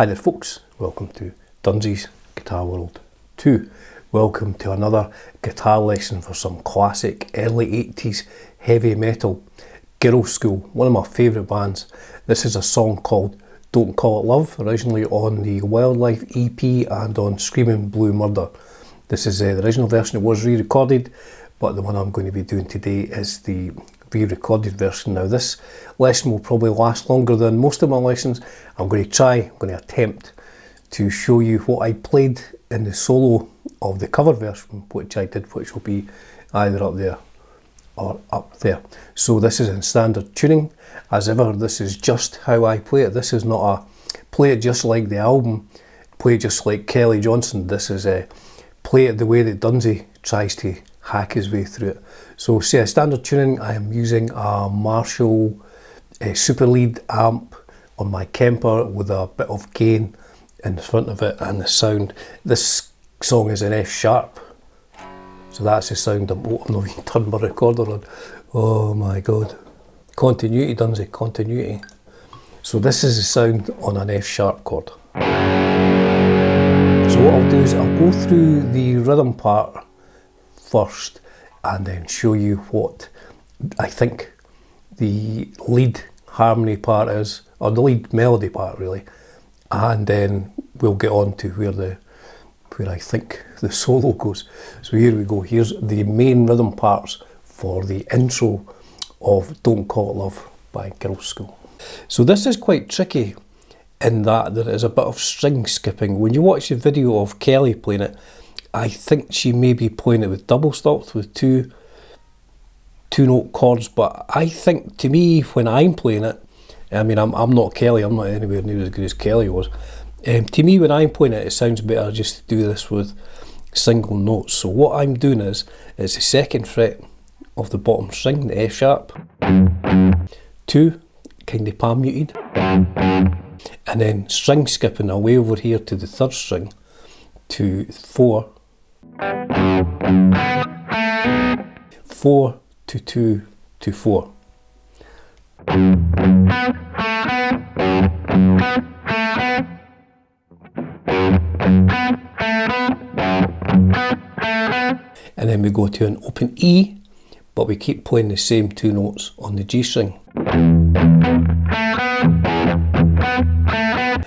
Hi there folks, welcome to Dunsey's Guitar World 2. Welcome to another guitar lesson for some classic early 80s heavy metal. Girlschool, one of my favourite bands. This is a song called Don't Call It Love, originally on the Wildlife EP and on Screaming Blue Murder. This is the original version. It was re-recorded, but the one I'm going to be doing today is the re-recorded version. Now this lesson will probably last longer than most of my lessons. I'm going to attempt to show you what I played in the solo of the cover version, which I did, which will be either up there or up there. So this is in standard tuning. As ever, this is just how I play it. This is not a play it just like the album, play it just like Kelly Johnson. This is a play it the way that Dunsey tries to hack his way through it. So say a standard tuning, I am using a Marshall super lead amp on my Kemper with a bit of gain in the front of it, and the sound, this song is in F sharp, so that's the sound. I'm not even turned my recorder on. Oh my god, continuity Dunsey, continuity. So this is the sound on an F sharp chord. So what I'll do is I'll go through the rhythm part first and then show you what I think the lead harmony part is, or the lead melody part really, and then we'll get on to where I think the solo goes. So here we go. Here's the main rhythm parts for the intro of Don't Call It Love by Girlschool. So this is quite tricky in that there is a bit of string skipping. When you watch the video of Kelly playing it, I think she may be playing it with double stops, with two note chords, but I think, to me, when I'm playing it, I mean, I'm not Kelly, I'm not anywhere near as good as Kelly was. To me, when I'm playing it, it sounds better just to do this with single notes. So what I'm doing is the second fret of the bottom string, the F sharp, 2, kind of palm muted, and then string skipping away over here to the third string to 4, 4 to 2 to 4. And then we go to an open E, but we keep playing the same two notes on the G string.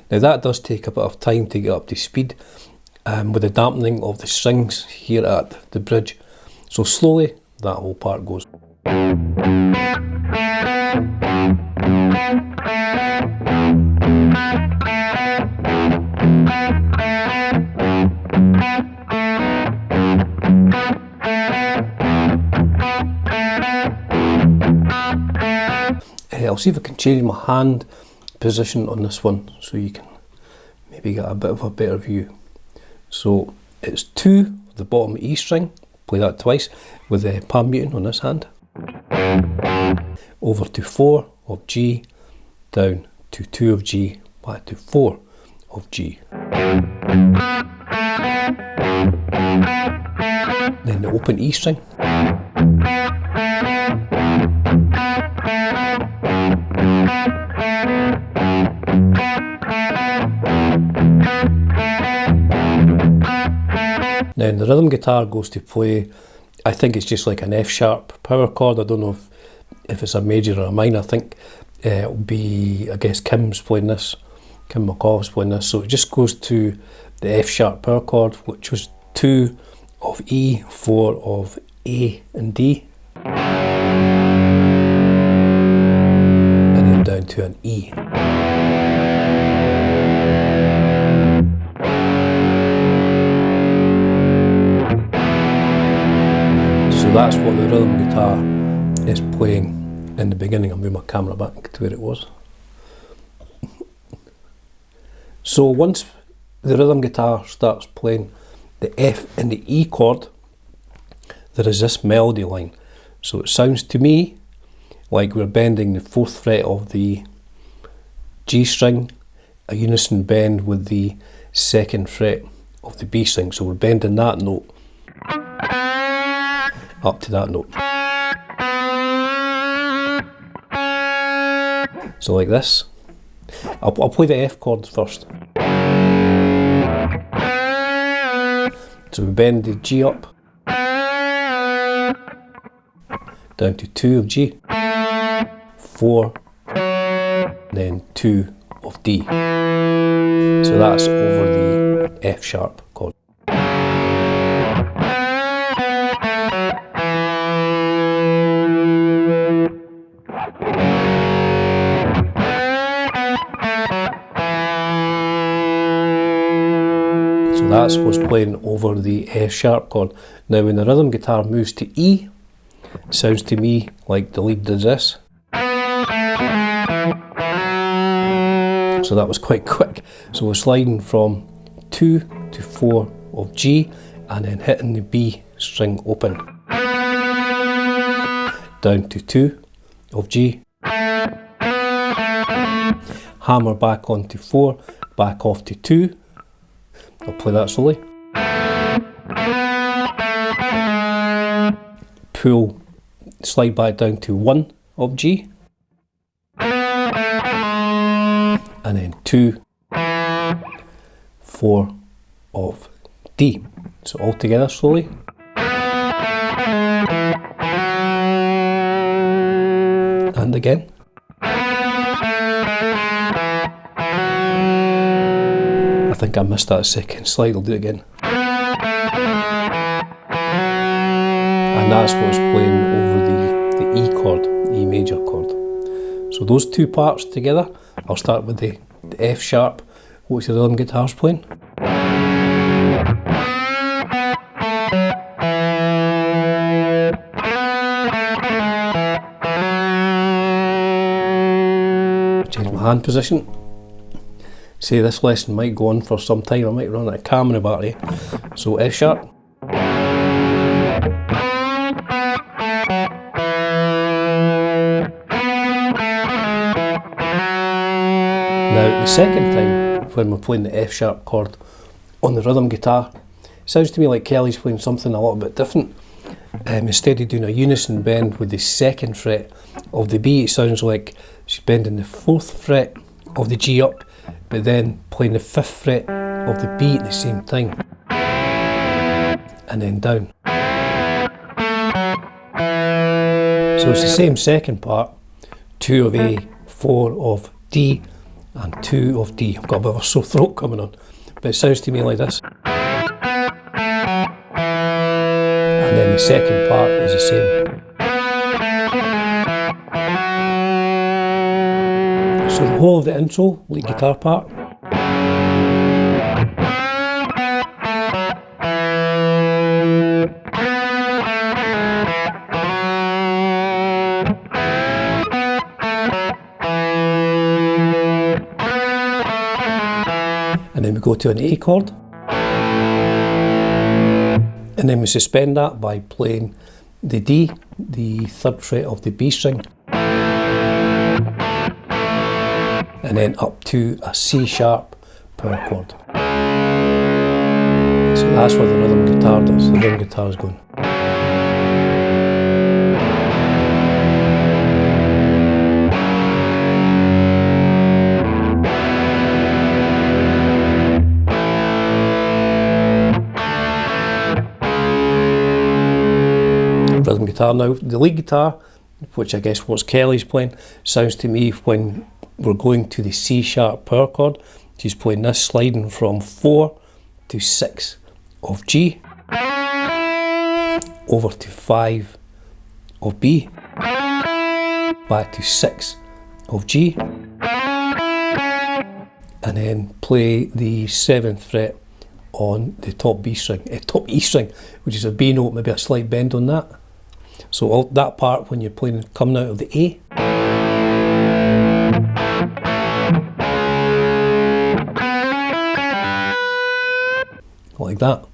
Now that does take a bit of time to get up to speed with the dampening of the strings here at the bridge. So slowly that whole part goes. I'll see if I can change my hand position on this one so you can maybe get a bit of a better view. So it's 2, the bottom E string, play that twice with the palm muting on this hand, over to 4 of G, down to 2 of G, back to 4 of G. Then the open E string. Then the rhythm guitar goes to play, I think it's just like an F sharp power chord. I don't know if it's a major or a minor. I think it'll be, I guess Kim's playing this, Kim McCall's playing this. So it just goes to the F sharp power chord, which was 2 of E, 4 of A and D, and then down to an E. So that's what the rhythm guitar is playing in the beginning. I'll move my camera back to where it was. So once the rhythm guitar starts playing the F and the E chord, there is this melody line. So it sounds to me like we're bending the 4th fret of the G string, a unison bend with the 2nd fret of the B string. So we're bending that note up to that note. So like this. I'll play the F chord first. So we bend the G up, down to 2 of G, 4, then 2 of D. So that's over the F sharp chord. So that's what's playing over the F sharp chord. Now when the rhythm guitar moves to E, it sounds to me like the lead does this. So that was quite quick. So we're sliding from 2 to 4 of G and then hitting the B string open. Down to 2 of G. Hammer back onto 4, back off to 2. I'll play that slowly. Pull, slide back down to 1 of G. And then 2, 4 of D. So all together slowly. And again. I think I missed that second slide, I'll do it again. And that's what's playing over the E chord, E major chord. So those two parts together, I'll start with the F sharp, which the rhythm guitar's playing. Change my hand position. Say this lesson might go on for some time, I might run out of camera battery. So F sharp. Now the second time when we're playing the F sharp chord on the rhythm guitar, it sounds to me like Kelly's playing something a little bit different. Instead of doing a unison bend with the second fret of the B, it sounds like she's bending the 4th fret of the G up, but then playing the 5th fret of the B at the same time, and then down. So it's the same second part, 2 of A, 4 of D, and 2 of D. I've got a bit of a sore throat coming on, but it sounds to me like this. And then the second part is the same. So the whole of the intro, lead guitar part. And then we go to an A chord. And then we suspend that by playing the D, the 3rd fret of the B string. And then up to a C sharp power chord. So that's what the rhythm guitar does. The rhythm guitar is going. Rhythm guitar now. The lead guitar, which I guess was Kelly's playing, sounds to me when we're going to the C sharp power chord, she's playing this, sliding from 4 to 6 of G, over to 5 of B, back to 6 of G, and then play the 7th fret on the top B string, top E string, which is a B note, maybe a slight bend on that. So all that part when you're playing coming out of the A. Like that.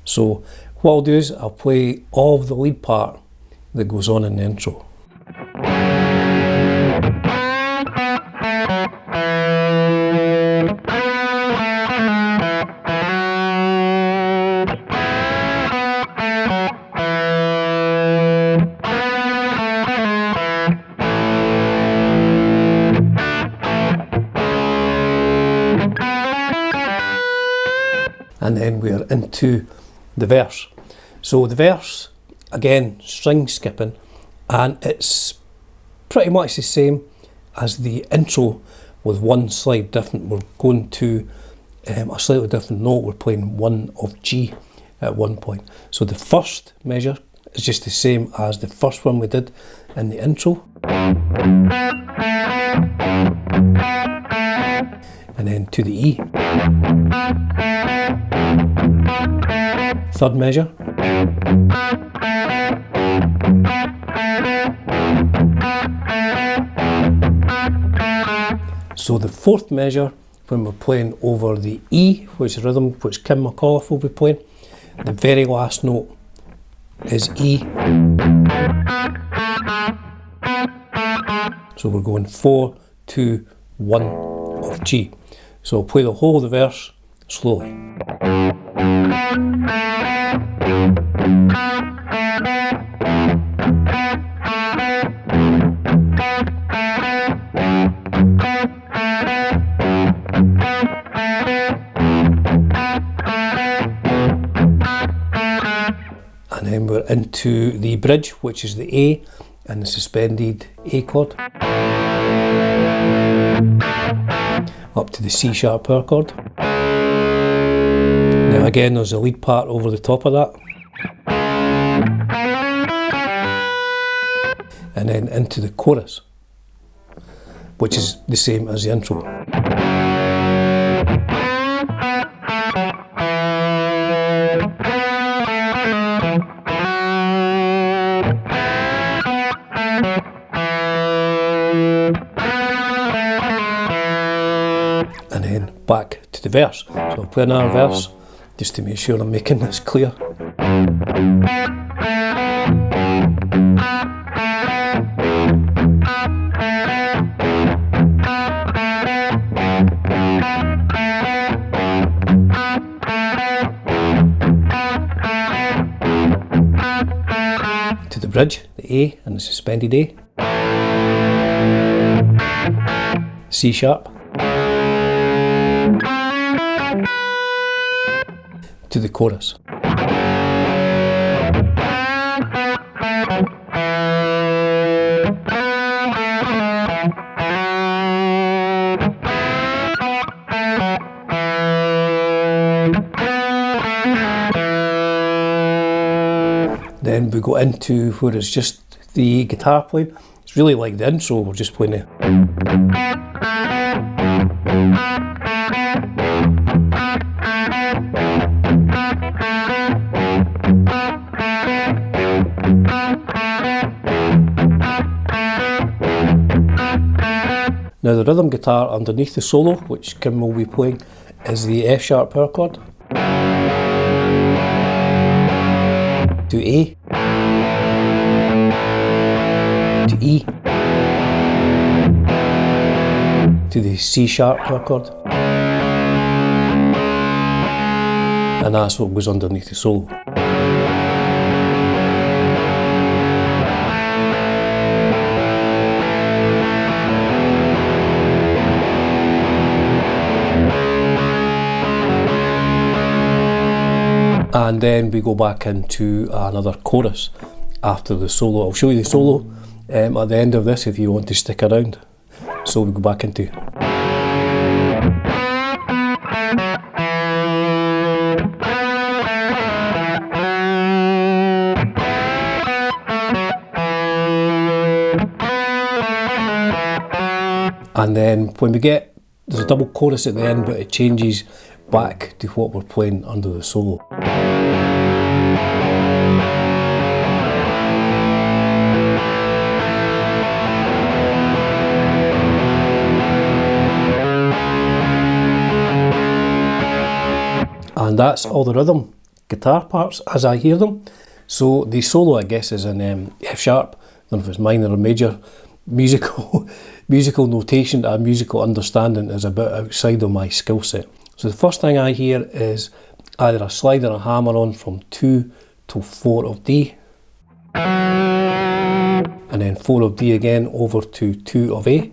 So what I'll do is I'll play all of the lead part that goes on in the intro. And then we're into the verse. So the verse, again, string skipping, and it's pretty much the same as the intro with one slight different. We're going to a slightly different note. We're playing 1 of G at one point. So the first measure is just the same as the first one we did in the intro. And then to the E. Third measure. So the fourth measure, when we're playing over the E, which is rhythm which Kim McAuliffe will be playing, the very last note is E. So we're going 4, 2, 1 of G. So I'll play the whole of the verse slowly. And then we're into the bridge, which is the A and the suspended A chord, up to the C sharp power chord. Now again, there's a lead part over the top of that, and then into the chorus, which is the same as the intro. And then back to the verse. So I'll play another verse just to make sure I'm making this clear. To the bridge, the A and the suspended A. C sharp. To the chorus. Then we go into where it's just the guitar playing. It's really like the intro, we're just playing it. Now the rhythm guitar underneath the solo, which Kim will be playing, is the F sharp power chord, to A, to E, to the C sharp power chord, and that's what goes underneath the solo. And then we go back into another chorus after the solo. I'll show you the solo at the end of this if you want to stick around. So we go back into. And then when we get, there's a double chorus at the end, but it changes back to what we're playing under the solo. And that's all the rhythm guitar parts as I hear them. So the solo, I guess, is in F sharp. I don't know if it's minor or major. Musical notation and musical understanding is a bit outside of my skill set. So the first thing I hear is either a slide or a hammer on from 2 to 4 of D, and then 4 of D again over to 2 of A.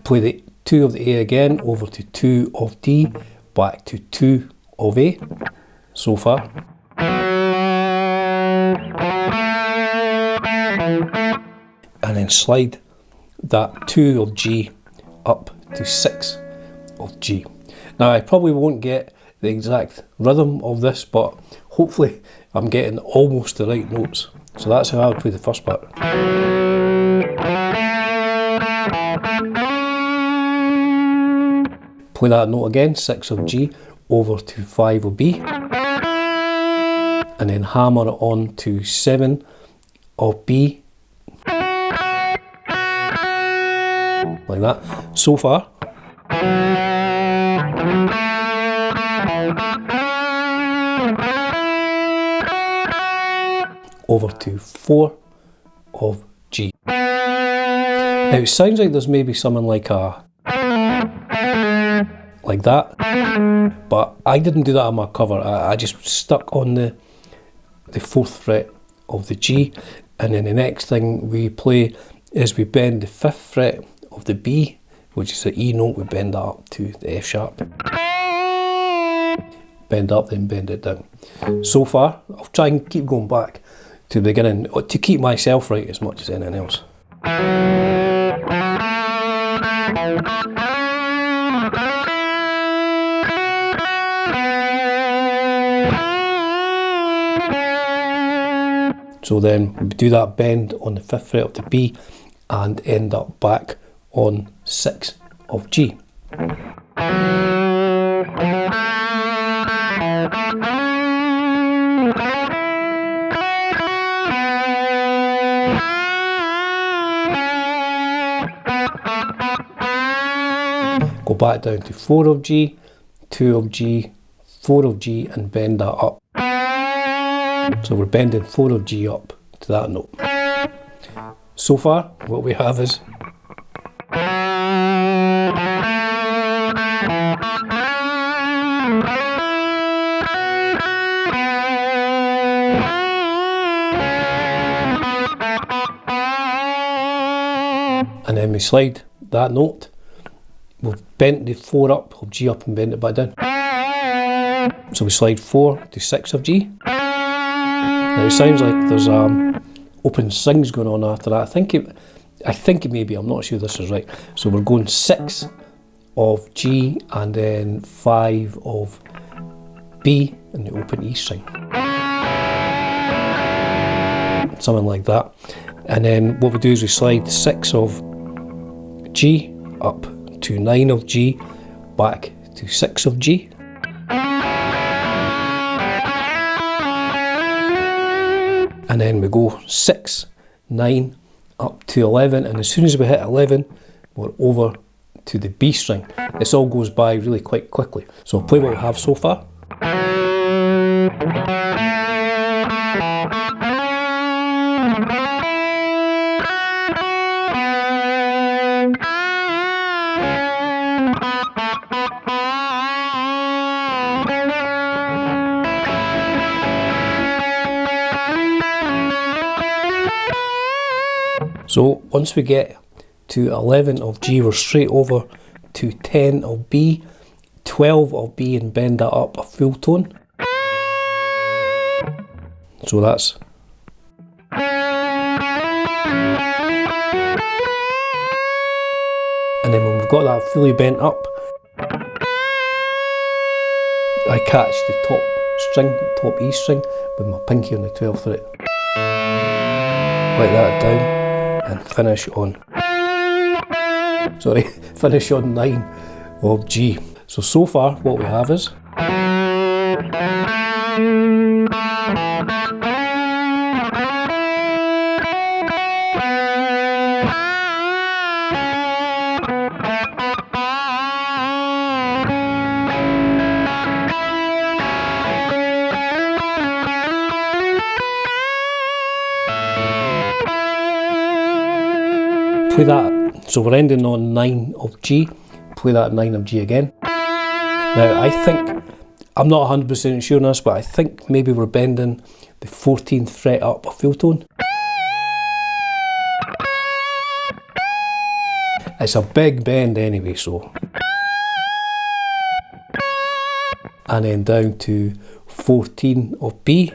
Play the 2 of the A again over to 2 of D, back to 2 of A so far. And then slide that 2 of G up to 6 of G. Now I probably won't get the exact rhythm of this, but hopefully I'm getting almost the right notes. So that's how I would play the first part. Play that note again, 6 of G over to 5 of B. And then hammer it on to 7 of B. Like that. So far. Over to 4 of G. Now it sounds like there's maybe something like that, but I didn't do that on my cover. I just stuck on the 4th fret of the G, and then the next thing we play is we bend the 5th fret of the B, which is the E note, we bend that up to the F sharp. Bend up, then bend it down. So far, I'll try and keep going back to the beginning to keep myself right as much as anything else. So then we do that bend on the 5th fret of the B and end up back on 6 of G. Go back down to 4 of G, 2 of G, 4 of G, and bend that up. So we're bending 4 of G up to that note. So far, what we have is and then we slide that note. We've bent the 4 up of G up and bent it back down. So we slide 4 to 6 of G. Now it sounds like there's open strings going on after that. I think it may be, I'm not sure this is right. So we're going 6 of G and then 5 of B and the open E string. Something like that. And then what we do is we slide 6 of G up to 9 of G, back to 6 of G. And then we go 6, 9, up to 11, and as soon as we hit 11, we're over to the B string. This all goes by really quite quickly. So I'll play what we have so far. So once we get to 11 of G, we're straight over to 10 of B, 12 of B, and bend that up a full tone. So that's and then when we've got that fully bent up, I catch the top string, top E string, with my pinky on the 12th fret. Let that down. And finish on 9 of G. So far what we have is play that, so we're ending on 9 of G, play that 9 of G again. Now I think, I'm not 100% sure on this, but I think maybe we're bending the 14th fret up a full tone. It's a big bend anyway, so. and then down to 14 of B,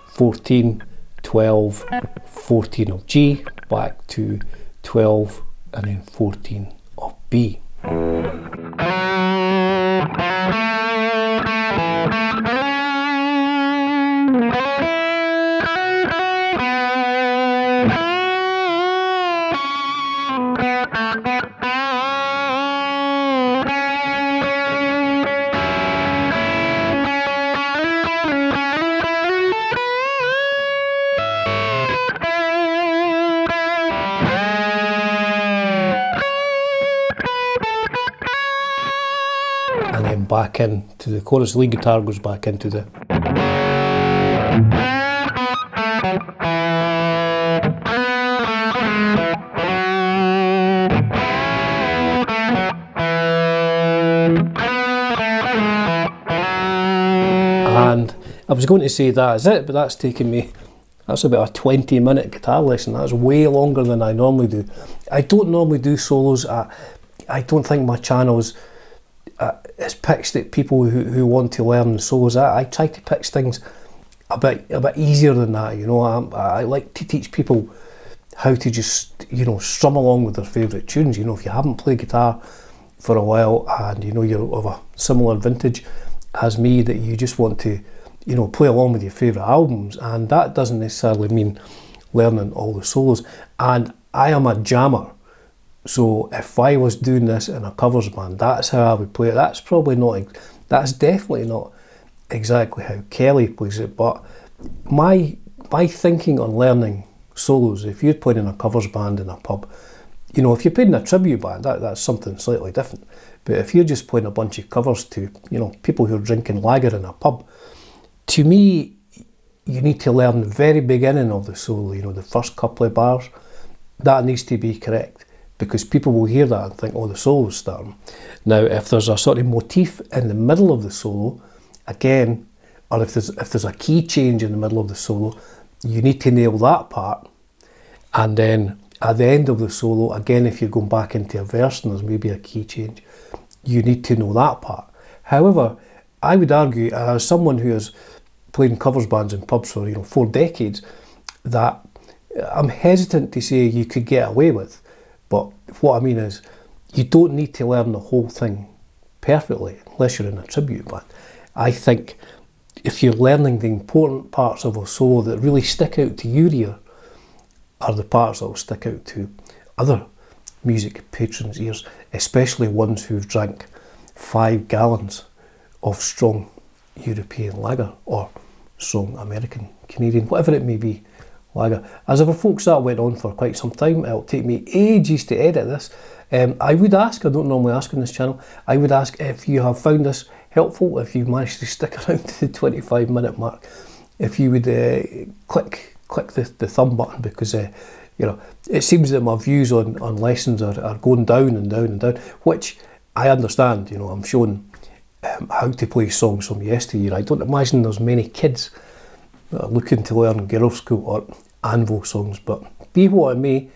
(14), 12, 14 of G, back to 12 and then 14 of B. And then back into the chorus. Lead guitar goes back into the and I was going to say that is it, but that's taken me, that's about a 20-minute guitar lesson. That's way longer than I normally do. I don't normally do solos. I don't think my channel is pitched at people who want to learn the solos. I try to pitch things a bit easier than that, you know. I like to teach people how to just, you know, strum along with their favourite tunes. You know, if you haven't played guitar for a while and you know you're of a similar vintage as me, that you just want to, you know, play along with your favourite albums, and that doesn't necessarily mean learning all the solos. And I am a jammer, so if I was doing this in a covers band, that's how I would play it. That's probably not, that's definitely not exactly how Kelly plays it, but my thinking on learning solos, if you're playing in a covers band in a pub, you know, if you're playing in a tribute band, that's something slightly different. But if you're just playing a bunch of covers to, you know, people who are drinking lager in a pub, to me, you need to learn the very beginning of the solo, you know, the first couple of bars. That needs to be correct, because people will hear that and think, oh, the solo's starting. Now, if there's a sort of motif in the middle of the solo, again, or if there's a key change in the middle of the solo, you need to nail that part. And then at the end of the solo, again, if you're going back into a verse and there's maybe a key change, you need to know that part. However, I would argue, as someone who has played in covers bands in pubs for, you know, 4 decades, that I'm hesitant to say you could get away with. But what I mean is, you don't need to learn the whole thing perfectly unless you're in a tribute band. I think if you're learning the important parts of a solo that really stick out to your ear, are the parts that will stick out to other music patrons' ears, especially ones who've drank 5 gallons of strong European lager, or strong American, Canadian, whatever it may be, lager. As ever, folks, that went on for quite some time. It'll take me ages to edit this. I would ask, I don't normally ask on this channel, I would ask if you have found this helpful, if you've managed to stick around to the 25-minute mark, if you would click the thumb button, because you know, it seems that my views on lessons are going down and down and down, which I understand. You know, I'm showing how to play songs from yesteryear. I don't imagine there's many kids that are looking to learn Girlschool or Anvil songs, but be what it may,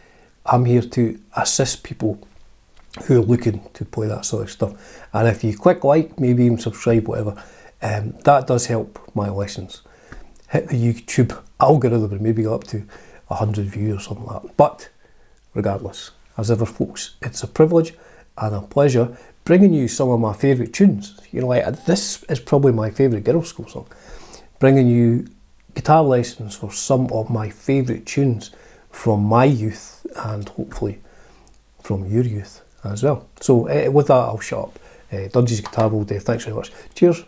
I'm here to assist people who are looking to play that sort of stuff. And if you click like, maybe even subscribe, whatever, that does help my lessons. Hit the YouTube algorithm and maybe go up to 100 views or something like that. But regardless, as ever, folks, it's a privilege and a pleasure bringing you some of my favourite tunes. You know, like, this is probably my favourite Girlschool song. Bringing you guitar lessons for some of my favourite tunes from my youth, and hopefully from your youth as well. So with that, I'll shut up. Dungy's Guitar World, Dave, thanks very much. Cheers.